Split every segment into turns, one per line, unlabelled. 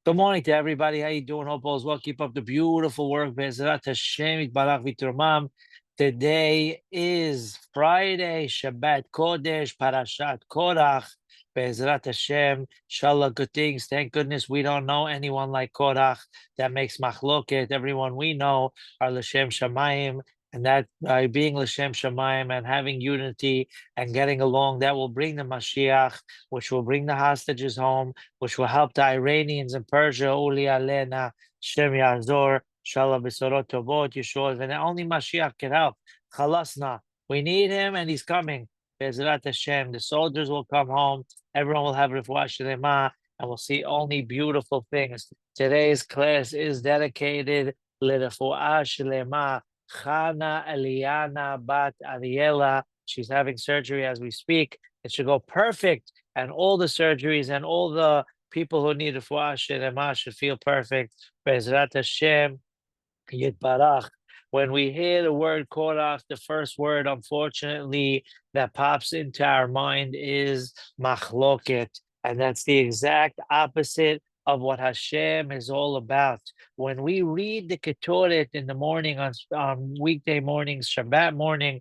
Good morning to everybody. How you doing? Hope all is well. Keep up the beautiful work. Be'ezrat Hashem yitbarach v'turmam. Today is Friday, Shabbat Kodesh, Parashat Korach. Be'ezrat Hashem, inshallah, good things. Thank goodness we don't know anyone like Korach that makes machloket. Everyone we know are L'Shem Shamayim, and that by being L'Shem Shamayim and having unity and getting along, that will bring the Mashiach, which will bring the hostages home, which will help the Iranians in Persia, Uli Alena, Shem Yazor, Shalom Besorot Tovot, Yeshua, and only Mashiach can help. Chalasna, we need him and he's coming. Bezrat Hashem, the soldiers will come home, everyone will have Refuah shelemah, and we'll see only beautiful things. Today's class is dedicated to Refuah shelemah, Chana Eliana Bat Ariela. She's having surgery as we speak. It should go perfect, and all the surgeries and all the people who need refuah shelemah should feel perfect. Bezrat Hashem, Yitbarach. When we hear the word Korach, the first word, unfortunately, that pops into our mind is machloket. And that's the exact opposite of what Hashem is all about. When we read the Ketoret in the morning on weekday mornings, Shabbat morning,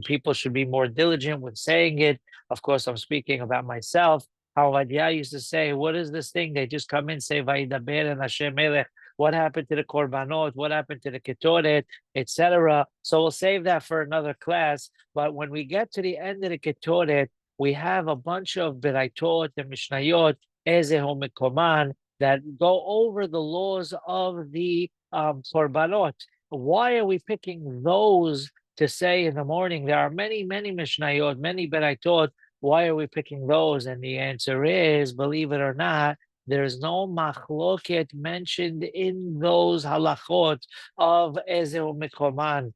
people should be more diligent with saying it. Of course, I'm speaking about myself. How Batya used to say, what is this thing? They just come in, say, Vayidaber and Hashem Melech. What happened to the korbanot? What happened to the ketoret, etc.? So we'll save that for another class. But when we get to the end of the ketoret, we have a bunch of beraitot and mishnayot, ezehu mikoman, that go over the laws of the korbanot. Why are we picking those to say in the morning? There are many, many mishnayot, many beraitot. Why are we picking those? And the answer is, believe it or not, there's no machloket mentioned in those halachot of Ezeu Mikoman.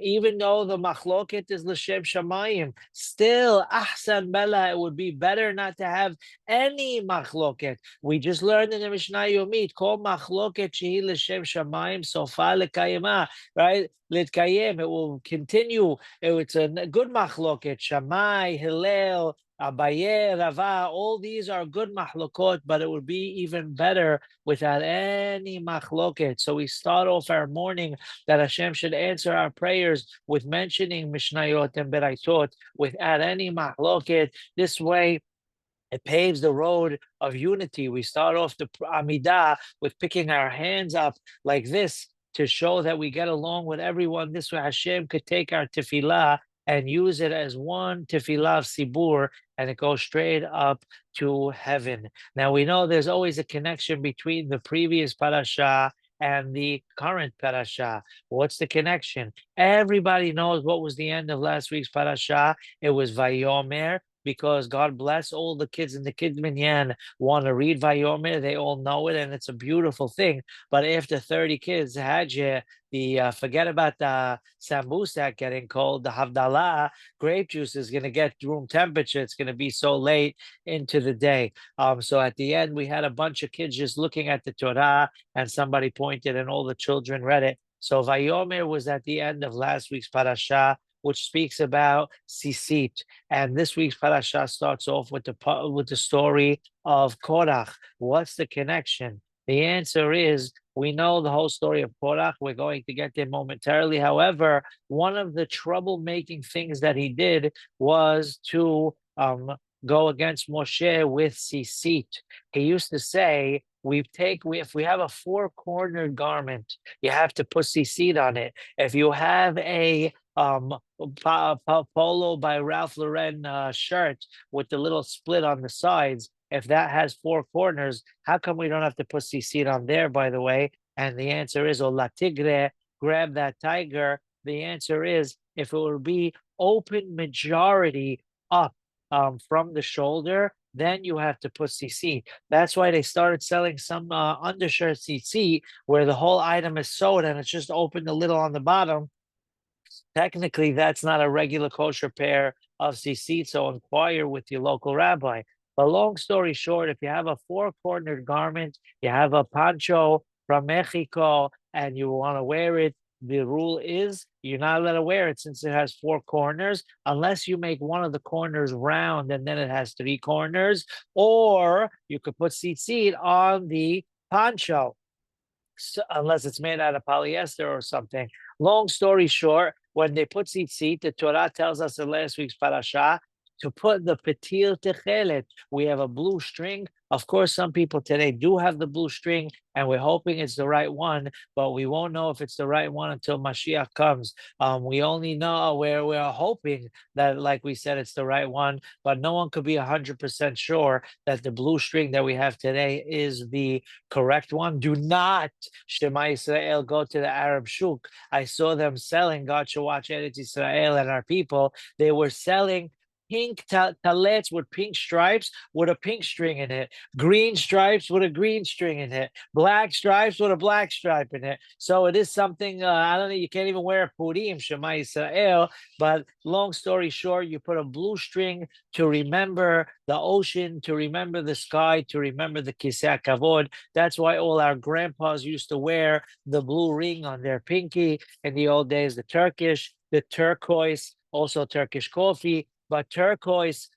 Even though the machloket is l'shem shamayim, still ahsan bela, it would be better not to have any machloket. We just learned in the Mishnah Yomit, kol machloket shehi l'shem shamayim sofa lekayema, right? Litkayem, it will continue. It's a good machloket. Shammai, Hillel, Abaye, Rava, all these are good mahlokot, but it would be even better without any mahloket. So we start off our morning that Hashem should answer our prayers with mentioning Mishnayot and Beraitot without any mahloket. This way, it paves the road of unity. We start off the Amidah with picking our hands up like this to show that we get along with everyone. This way, Hashem could take our tefillah and use it as one tefillah of Sibur, and it goes straight up to heaven. Now, we know there's always a connection between the previous parasha and the current parasha. What's the connection? Everybody knows what was the end of last week's parasha. It was Vayomer, because God bless all the kids in the Kids Minyan want to read Vayomer. They all know it, and it's a beautiful thing. But after 30 kids, Hajj, forget about the sambusak getting cold, the Havdalah, grape juice is going to get room temperature. It's going to be so late into the day. So at the end, we had a bunch of kids just looking at the Torah, and somebody pointed, and all the children read it. So Vayomer was at the end of last week's parasha, which speaks about Sisit. And this week's parasha starts off with the story of Korach. What's the connection? The answer is, we know the whole story of Korach. We're going to get there momentarily. However, one of the troublemaking things that he did was to go against Moshe with Sisit. He used to say, if we have a four-cornered garment, you have to put Sisit on it. If you have a polo by Ralph Lauren shirt with the little split on the sides, if that has four corners, how come we don't have to put Sisit on there, by the way? And the answer is, la tigre, grab that tiger. The answer is, if it would be open majority up from the shoulder, then you have to put Sisit. That's why they started selling some undershirt Sisit where the whole item is sewed and it's just open a little on the bottom. Technically, that's not a regular kosher pair of tzitzit, so inquire with your local rabbi. But long story short, if you have a four-cornered garment, you have a poncho from Mexico, and you want to wear it, the rule is you're not allowed to wear it since it has four corners, unless you make one of the corners round and then it has three corners, or you could put tzitzit on the poncho, unless it's made out of polyester or something. Long story short, when they put tzitzit, the Torah tells us in last week's parasha to put the petil techelet. We have a blue string. Of course, some people today do have the blue string, and we're hoping it's the right one, but we won't know if it's the right one until Mashiach comes. We only know where we're hoping that, like we said, it's the right one, but no one could be 100% sure that the blue string that we have today is the correct one. Do not, Shema Yisrael, go to the Arab shuk. I saw them selling, God should watch Eretz Yisrael and our people. They were selling pink talets with pink stripes with a pink string in it, green stripes with a green string in it, black stripes with a black stripe in it. So it is something, I don't know, you can't even wear a Purim, Shema Yisrael, but long story short, you put a blue string to remember the ocean, to remember the sky, to remember the Kisei Kavod. That's why all our grandpas used to wear the blue ring on their pinky in the old days, the turquoise, also Turkish coffee, but turquoise,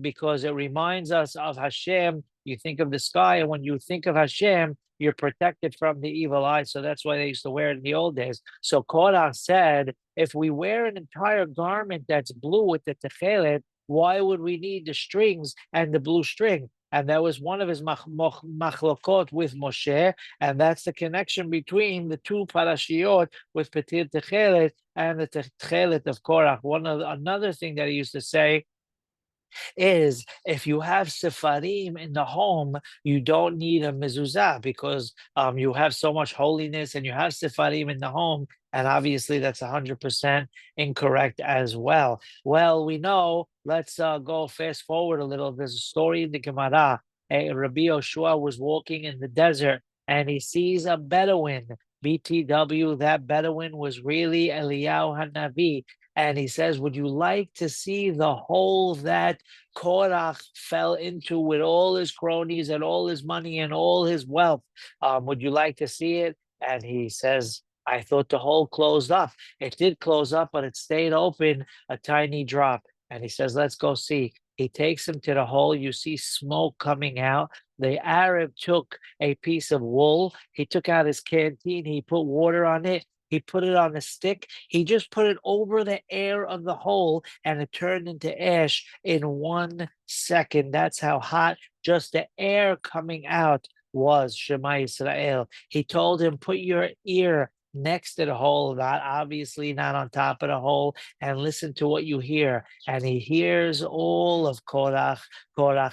because it reminds us of Hashem. You think of the sky, and when you think of Hashem, you're protected from the evil eye. So that's why they used to wear it in the old days. So Korach said, if we wear an entire garment that's blue with the techelet, why would we need the strings and the blue string? And that was one of his machlokot with Moshe, and that's the connection between the two parashiyot with Petir Techelet and the Techelet of Korach. Another thing that he used to say is, if you have sefarim in the home, you don't need a mezuzah because you have so much holiness and you have sefarim in the home. And obviously, that's 100% incorrect as well. Well, we know, let's go fast forward a little. There's a story in the Gemara. Rabbi Yoshua was walking in the desert and he sees a Bedouin. BTW, that Bedouin was really Eliyahu Hanavi. And he says, would you like to see the hole that Korach fell into with all his cronies and all his money and all his wealth? Would you like to see it? And he says, I thought the hole closed up. It did close up, but it stayed open, a tiny drop. And he says, let's go see. He takes him to the hole. You see smoke coming out. The Arab took a piece of wool. He took out his canteen. He put water on it. He put it on a stick. He just put it over the air of the hole and it turned into ash in 1 second. That's how hot just the air coming out was, Shema Yisrael. He told him, put your ear next to the hole, not obviously not on top of the hole, and listen to what you hear. And he hears all of Korach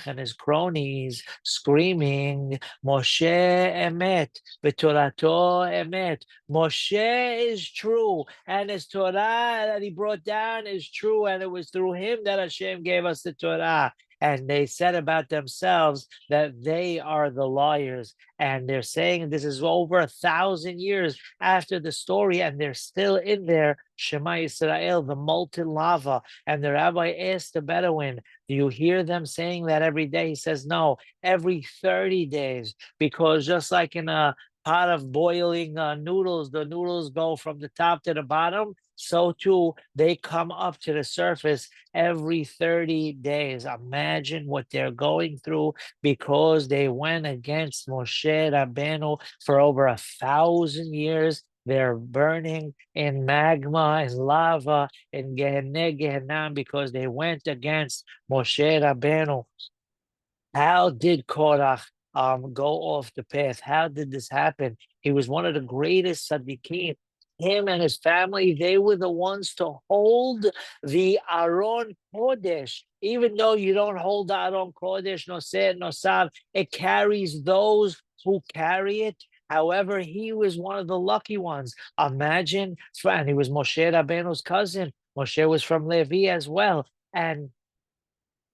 and his cronies screaming, Moshe emet, v'torato emet. Moshe is true, and his Torah that he brought down is true, and it was through him that Hashem gave us the Torah. And they said about themselves that they are the liars. And they're saying this is over 1,000 years after the story, and they're still in there, Shema Yisrael, the molten lava. And the rabbi asked the Bedouin, do you hear them saying that every day? He says, no, every 30 days, because just like in a pot of boiling noodles, the noodles go from the top to the bottom. So too, they come up to the surface every 30 days. Imagine what they're going through because they went against Moshe Rabbeinu for over 1,000 years. They're burning in magma and lava in Gehenna because they went against Moshe Rabbeinu. How did Korach go off the path? How did this happen? He was one of the greatest tzaddikim. Him and his family, they were the ones to hold the Aron Kodesh. Even though you don't hold the Aron Kodesh, no Seh, no Sav, it carries those who carry it. However, he was one of the lucky ones. Imagine, and he was Moshe Rabbeinu's cousin. Moshe was from Levi as well. And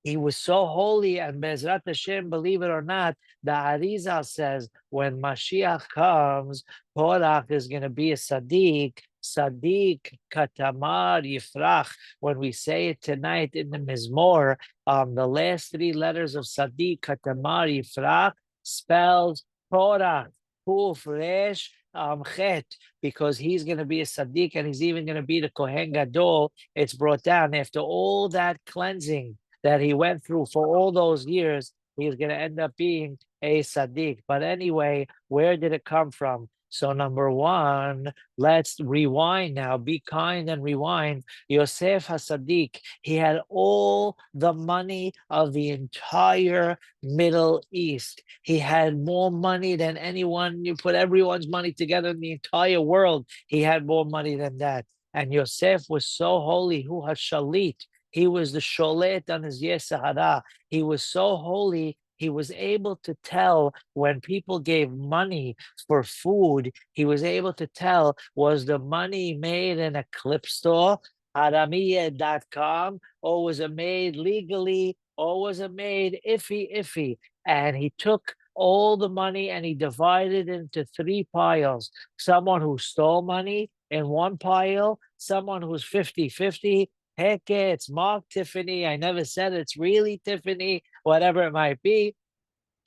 he was so holy, and Bezrat Hashem, believe it or not, the Arizal says when Mashiach comes, Korach is going to be a Sadiq. Sadiq Katamar Yifrach. When we say it tonight in the Mizmor, the last 3 letters of Sadiq Katamar Yifrach spells Korach, Kuf Resh Chet, because he's going to be a Sadiq and he's even going to be the Kohen Gadol. It's brought down after all that cleansing that he went through for all those years. he's going to end up being a Sadiq. But anyway, where did it come from? So number one, let's rewind now. Be kind and rewind. Yosef HaSadiq, he had all the money of the entire Middle East. He had more money than anyone. You put everyone's money together in the entire world, he had more money than that. And Yosef was so holy, who has shalit. He was the sholet on his Yesahara. He was so holy, he was able to tell when people gave money for food, he was able to tell, was the money made in a clip store, Haramiya.com, or was it made legally, or was it made iffy? And he took all the money and he divided it into three piles. Someone who stole money in one pile, someone who's 50-50. Heck, it's Mark Tiffany. I never said it's really Tiffany, whatever it might be.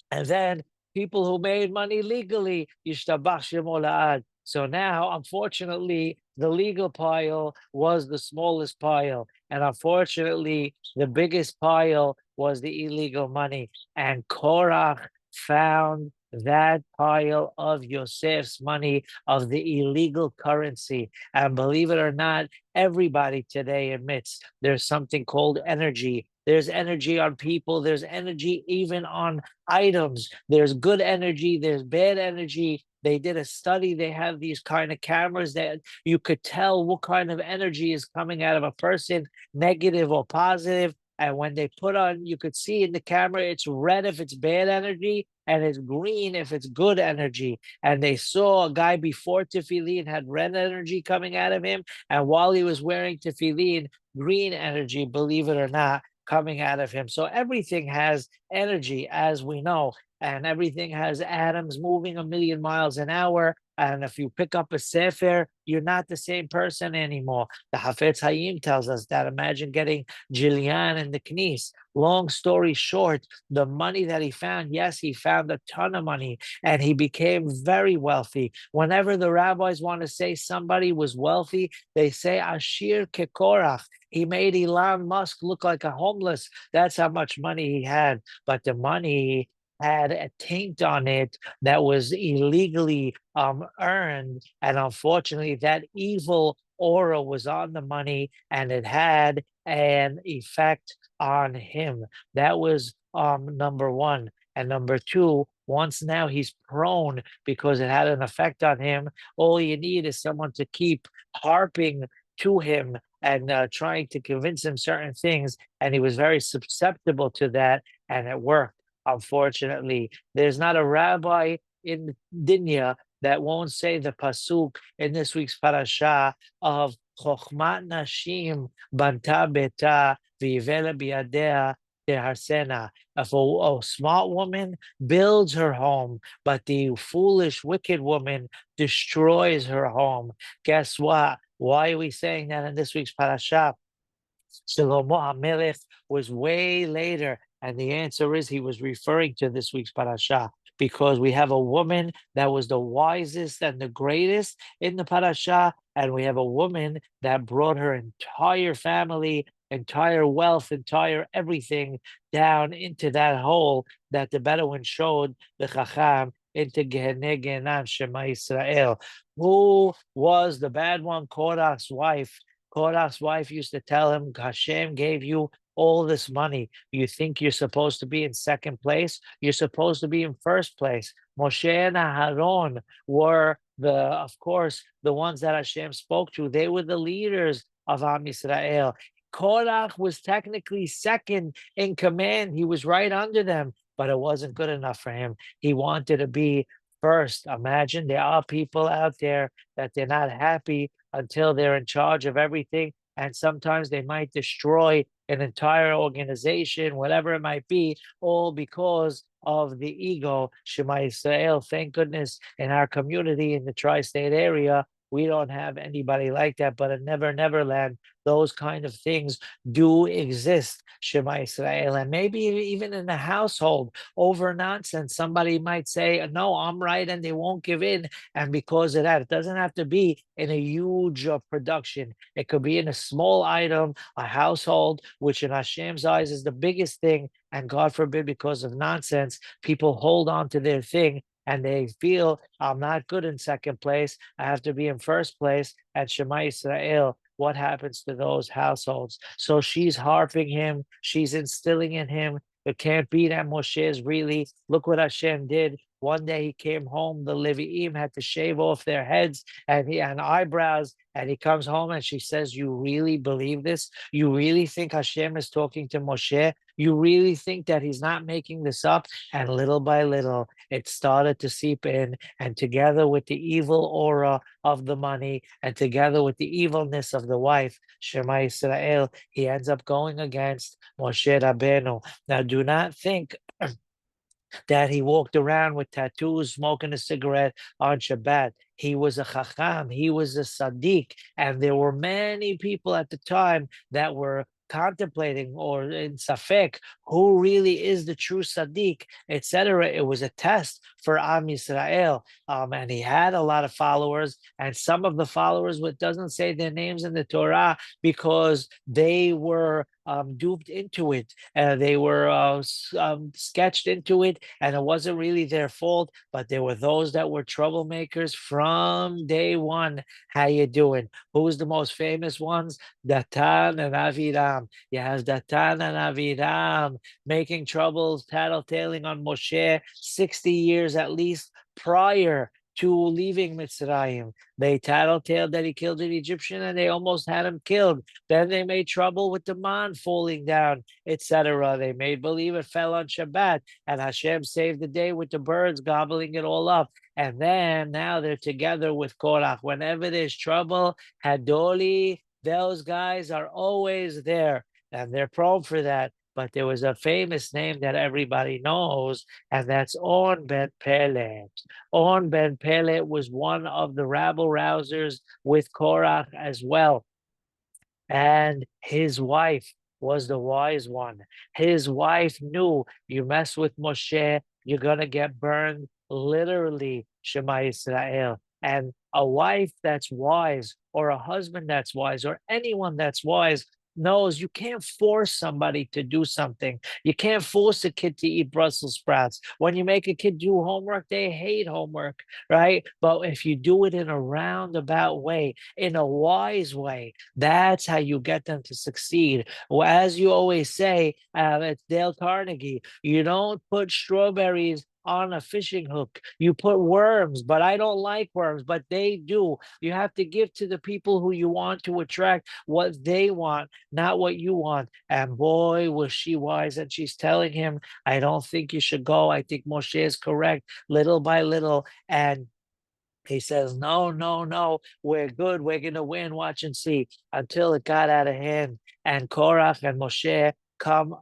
And then people who made money legally, Yishtabach Shemo La'ad. So now, unfortunately, the legal pile was the smallest pile. And unfortunately, the biggest pile was the illegal money. And Korach found that pile of Yosef's money, of the illegal currency. And believe it or not, everybody today admits there's something called energy. There's energy on people. There's energy even on items. There's good energy. There's bad energy. They did a study. They have these kind of cameras that you could tell what kind of energy is coming out of a person, negative or positive. And when they put on, you could see in the camera, it's red if it's bad energy, and it's green if it's good energy. And they saw a guy before tefillin had red energy coming out of him. And while he was wearing tefillin, green energy, believe it or not, coming out of him. So everything has energy, as we know, and everything has atoms moving 1,000,000 miles an hour. And if you pick up a sefer, you're not the same person anymore. The Hafetz Hayim tells us that. Imagine getting Jillian in the Knis. Long story short, the money that he found, yes, he found a ton of money and he became very wealthy. Whenever the rabbis want to say somebody was wealthy, they say Ashir Kekorach. He made Elon Musk look like a homeless. That's how much money he had. But the money had a taint on it that was illegally earned. And unfortunately, that evil aura was on the money and it had an effect on him. That was number one. And number two, once now he's prone because it had an effect on him, all you need is someone to keep harping to him and trying to convince him certain things. And he was very susceptible to that, and it worked. Unfortunately, there's not a rabbi in Dinya that won't say the pasuk in this week's parasha of Chochmat Nashim Banta Beta V'Yivela Biyadea Teharsena. If a smart woman builds her home, but the foolish, wicked woman destroys her home, guess what? Why are we saying that in this week's parasha? Shlomo HaMelech was way later, and the answer is he was referring to this week's parasha because we have a woman that was the wisest and the greatest in the parasha, and we have a woman that brought her entire family, entire wealth, entire everything down into that hole that the Bedouin showed the Chacham into Gehenna Gehenam Shema Israel. Who was the bad one? Korach's wife. Korach's wife used to tell him, Hashem gave you all this money. You think you're supposed to be in second place? You're supposed to be in first place. Moshe and Aharon were of course, the ones that Hashem spoke to. They were the leaders of Am Yisrael. Korach was technically second in command. He was right under them, but it wasn't good enough for him. He wanted to be first. Imagine there are people out there that they're not happy until they're in charge of everything. And sometimes they might destroy an entire organization, whatever it might be, all because of the ego. Shema Yisrael, thank goodness in our community in the tri-state area, We don't have anybody like that, but in Never Never Land, those kind of things do exist, Shema Israel. And maybe even in a household, over nonsense, somebody might say, no, I'm right, and they won't give in. And because of that, it doesn't have to be in a huge production. It could be in a small item, a household, which in Hashem's eyes is the biggest thing. And God forbid, because of nonsense, people hold on to their thing and they feel I'm not good in second place. I have to be in first place at Shema Israel. What happens to those households? So she's harping him, she's instilling in him. It can't be that Moshe is really, look what Hashem did. One day he came home, the Levi'im had to shave off their heads and eyebrows, and he comes home and she says, you really believe this? You really think Hashem is talking to Moshe? You really think that he's not making this up? And little by little, it started to seep in, and together with the evil aura of the money, and together with the evilness of the wife, Shema Israel, he ends up going against Moshe Rabbeinu. Now, do not think that he walked around with tattoos, smoking a cigarette on Shabbat. He was a chacham, he was a tzaddik, and there were many people at the time that were contemplating or in safek who really is the true tzaddik, etc. It was a test for Am Yisrael, and he had a lot of followers, and some of the followers, what doesn't say their names in the Torah because they were duped into it. They were sketched into it, and it wasn't really their fault. But there were those that were troublemakers from day one. How you doing? Who's the most famous ones? Datan and Aviram. You have Datan and Aviram making troubles, tattletaling on Moshe 60 years at least prior to leaving Mitzrayim. They tattletaled that he killed an Egyptian and they almost had him killed. Then they made trouble with the man falling down, etc. They made believe it fell on Shabbat, and Hashem saved the day with the birds gobbling it all up. And then now they're together with Korach. Whenever there's trouble, Hadoli, those guys are always there, and they're prone for that. But there was a famous name that everybody knows, and that's On Ben Pelet. On Ben Pelet was one of the rabble rousers with Korach as well. And his wife was the wise one. His wife knew you mess with Moshe, you're going to get burned, literally, Shema Israel. And a wife that's wise, or a husband that's wise, or anyone that's wise, knows you can't force somebody to do something. You can't force a kid to eat Brussels sprouts. When you make a kid do homework, they hate homework, right? But if you do it in a roundabout way, in a wise way, that's how you get them to succeed. Well, as you always say, it's Dale Carnegie, you don't put strawberries on a fishing hook. You put worms, but I don't like worms, but they do. You have to give to the people who you want to attract what they want, not what you want. And boy, was she wise. And she's telling him, I don't think you should go. I think Moshe is correct, little by little. And he says, no, no, no, we're good. We're going to win. Watch and see, until it got out of hand. And Korach and Moshe come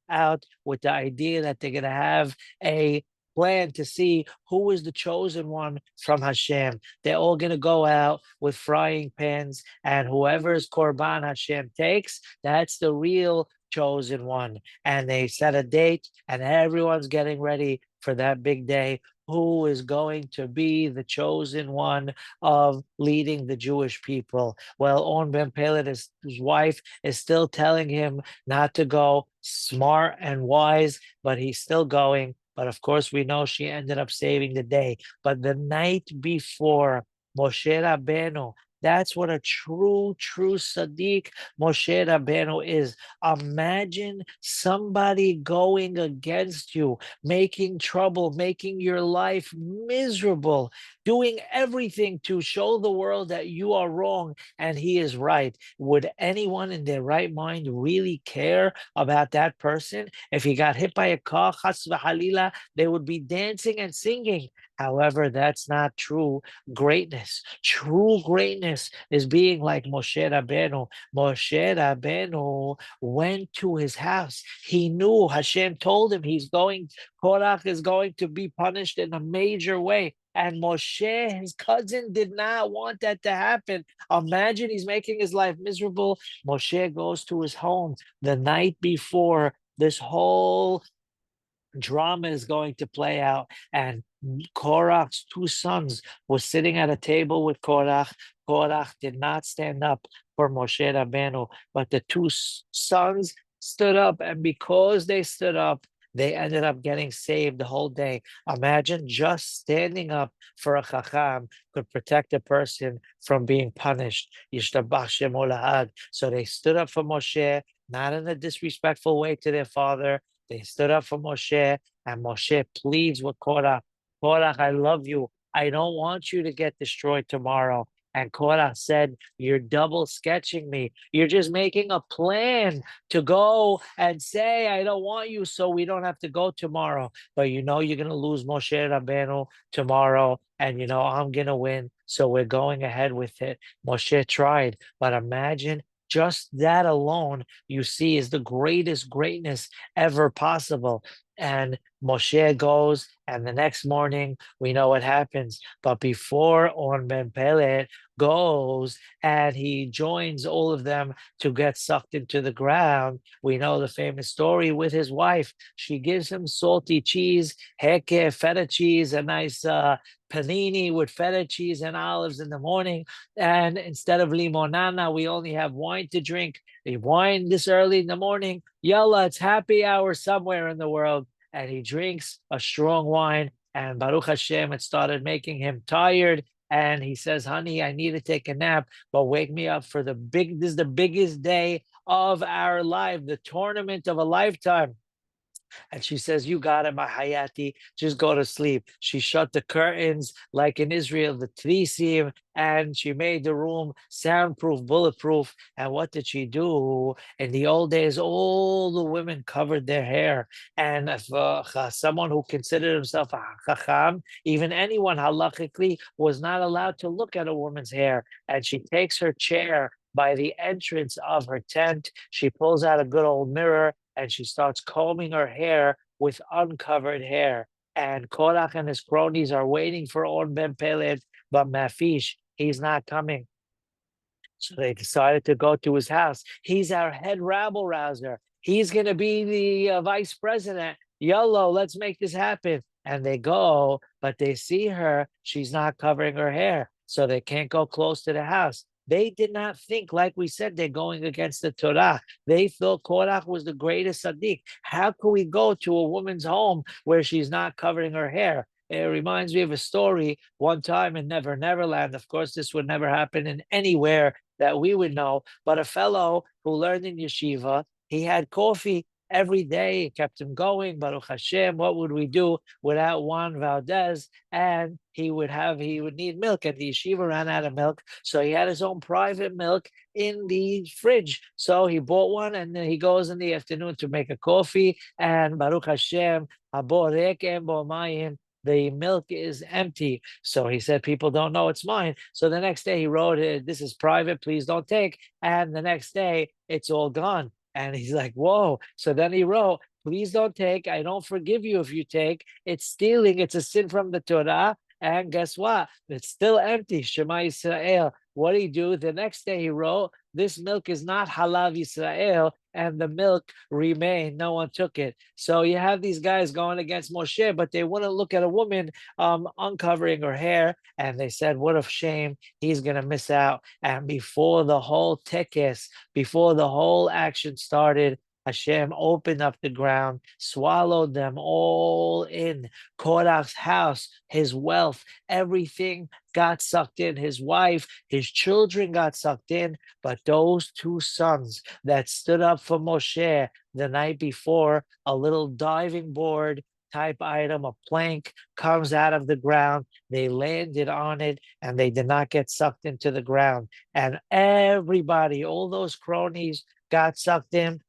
out with the idea that they're going to have a plan to see who is the chosen one from Hashem. They're all going to go out with frying pans, and whoever's Korban Hashem takes, that's the real chosen one. And they set a date, and everyone's getting ready for that big day. Who is going to be the chosen one of leading the Jewish people? Well, On Ben Pelet, his wife, is still telling him not to go, smart and wise, but he's still going. But of course, we know she ended up saving the day. But the night before, Moshe Rabbeinu, that's what a true Sadiq Moshe Rabbeinu is. Imagine somebody going against you, making trouble, making your life miserable, doing everything to show the world that you are wrong and he is right. Would anyone in their right mind really care about that person? If he got hit by a car, chas v'halila, they would be dancing and singing. However, that's not true greatness. True greatness is being like Moshe Rabbeinu. Moshe Rabbeinu went to his house. He knew Hashem told him Korach is going to be punished in a major way. And Moshe, his cousin, did not want that to happen. Imagine he's making his life miserable. Moshe goes to his home the night before this whole drama is going to play out. And Korach's two sons were sitting at a table with Korach. Korach did not stand up for Moshe Rabbeinu, but the two sons stood up. And because they stood up, they ended up getting saved the whole day. Imagine just standing up for a chacham could protect a person from being punished. Yishtabach Shemo Lahad. So they stood up for Moshe, not in a disrespectful way to their father. They stood up for Moshe, and Moshe pleads with Korach. Korach, I love you. I don't want you to get destroyed tomorrow. And Korach said, you're double sketching me. You're just making a plan to go and say, I don't want you, so we don't have to go tomorrow. But you know you're going to lose Moshe Rabbeinu tomorrow, and you know I'm going to win. So we're going ahead with it. Moshe tried, but imagine just that alone, you see, is the greatest greatness ever possible. And Moshe goes, and the next morning we know what happens. But before On Ben Pelet goes and he joins all of them to get sucked into the ground, we know the famous story with his wife. She gives him salty cheese, heke, feta cheese, a nice panini with feta cheese and olives in the morning. And instead of limonana, we only have wine to drink. The wine this early in the morning. Yalla, it's happy hour somewhere in the world. And he drinks a strong wine. And Baruch Hashem, it started making him tired. And he says, honey, I need to take a nap, but wake me up for this is the biggest day of our life, the tournament of a lifetime. And she says, you got it, my Hayati. Just go to sleep. She shut the curtains like in Israel, the Trisim, and she made the room soundproof, bulletproof. And what did she do? In the old days, all the women covered their hair. And if someone who considered himself a chacham, even anyone halachically, was not allowed to look at a woman's hair. And she takes her chair by the entrance of her tent. She pulls out a good old mirror and she starts combing her hair with uncovered hair. And Korach and his cronies are waiting for On Ben Pelet, but Mafish, he's not coming. So they decided to go to his house. He's our head rabble rouser. He's going to be the vice president. YOLO, let's make this happen. And they go, but they see her. She's not covering her hair. So they can't go close to the house. They did not think, like we said, they're going against the Torah. They thought Korach was the greatest Sadiq. How can we go to a woman's home where she's not covering her hair? It reminds me of a story one time in Never Neverland. Of course, this would never happen in anywhere that we would know, but a fellow who learned in yeshiva, he had coffee every day. It kept him going. Baruch Hashem, what would we do without Juan Valdez? And he would need milk, and the yeshiva ran out of milk. So he had his own private milk in the fridge. So he bought one, and then he goes in the afternoon to make a coffee. And Baruch Hashem, the milk is empty. So he said, people don't know it's mine. So the next day he wrote, this is private, please don't take. And the next day it's all gone. And he's like, whoa. So then he wrote, please don't take. I don't forgive you if you take. It's stealing. It's a sin from the Torah. And guess what? It's still empty. Shema Yisrael. What did he do? The next day he wrote, this milk is not halav Yisrael, and the milk remained. No one took it. So you have these guys going against Moshe, but they wouldn't look at a woman uncovering her hair. And they said, what a shame. He's going to miss out. And before the whole tekes, before the whole action started, Hashem opened up the ground, swallowed them all in. Korach's house, his wealth, everything got sucked in. His wife, his children got sucked in. But those two sons that stood up for Moshe the night before, a little diving board type item, a plank comes out of the ground. They landed on it and they did not get sucked into the ground. And everybody, all those cronies got sucked in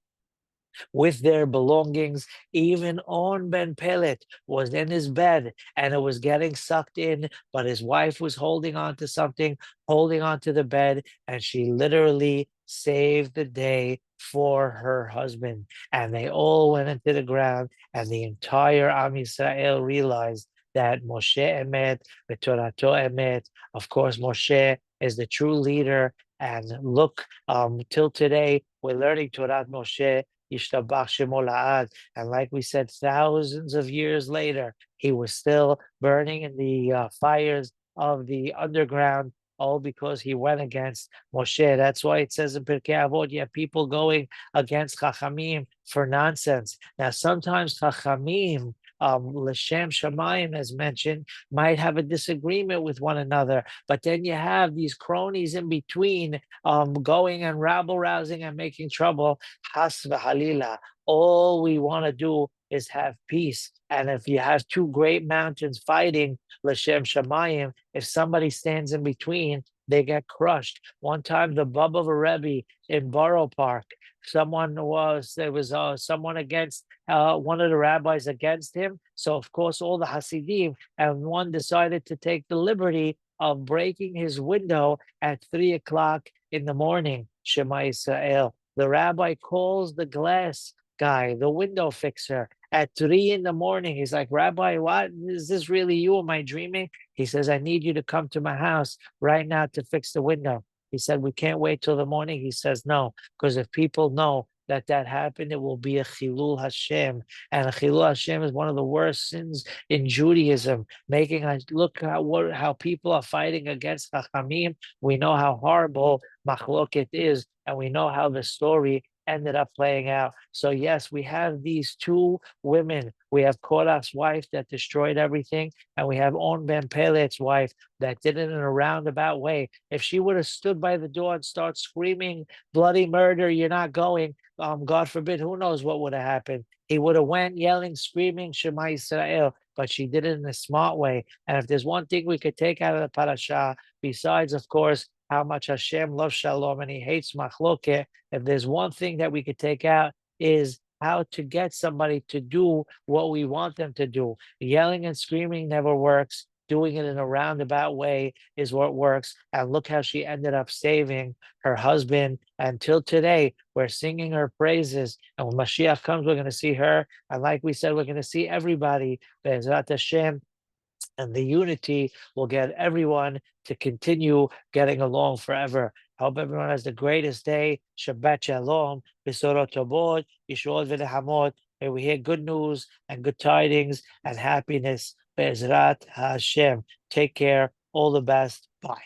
with their belongings. Even On Ben Pelet was in his bed and it was getting sucked in, but his wife was holding on to something, holding on to the bed, and she literally saved the day for her husband. And they all went into the ground, and the entire Am Yisrael realized that Moshe Emet, V'Torato Emet. Of course, Moshe is the true leader. And look, till today, we're learning Torah Moshe, Yishtabach Shemo La'ad. And like we said, thousands of years later, he was still burning in the fires of the underground, all because he went against Moshe. That's why it says in Pirkei Avot, you have people going against Chachamim for nonsense. Now, sometimes Chachamim, L'Shem Shamayim, as mentioned, might have a disagreement with one another, but then you have these cronies in between going and rabble-rousing and making trouble. Has v'halila. All we want to do is have peace. And if you have two great mountains fighting, L'Shem Shamayim, if somebody stands in between, they get crushed. One time, the Bub of a Rebbe in Borough Park, there was someone against one of the rabbis against him. So of course, all the Hasidim, and one decided to take the liberty of breaking his window at 3 o'clock in the morning. Shema Israel. The rabbi calls the glass guy, the window fixer, at 3 in the morning. He's like, Rabbi, what is this really you? Am I dreaming? He says, I need you to come to my house right now to fix the window. He said, we can't wait till the morning. He says, no, because if people know that happened, it will be a chilul Hashem. And a chilul Hashem is one of the worst sins in Judaism, making us look at how people are fighting against Chachamim. We know how horrible machloket is, and we know how the story ended up playing out. So yes, we have these two women. We have Korach's wife that destroyed everything, and we have On Ben Pelet's wife that did it in a roundabout way. If she would have stood by the door and started screaming, bloody murder, you're not going, God forbid, who knows what would have happened. He would have went yelling, screaming, Shema Yisrael, but she did it in a smart way. And if there's one thing we could take out of the parasha, besides, of course, how much Hashem loves shalom and he hates machloket, if there's one thing that we could take out, is how to get somebody to do what we want them to do. Yelling and screaming never works. Doing it in a roundabout way is what works. And look how she ended up saving her husband. Until today, we're singing her praises. And when Mashiach comes, we're going to see her. And like we said, we're going to see everybody. Be'ezrat Hashem. And the unity will get everyone to continue getting along forever. I hope everyone has the greatest day. Shabbat Shalom, Besorot Tobot, Yishuot V'Nehamot. May we hear good news and good tidings and happiness. Be'ezrat Hashem. Take care. All the best. Bye.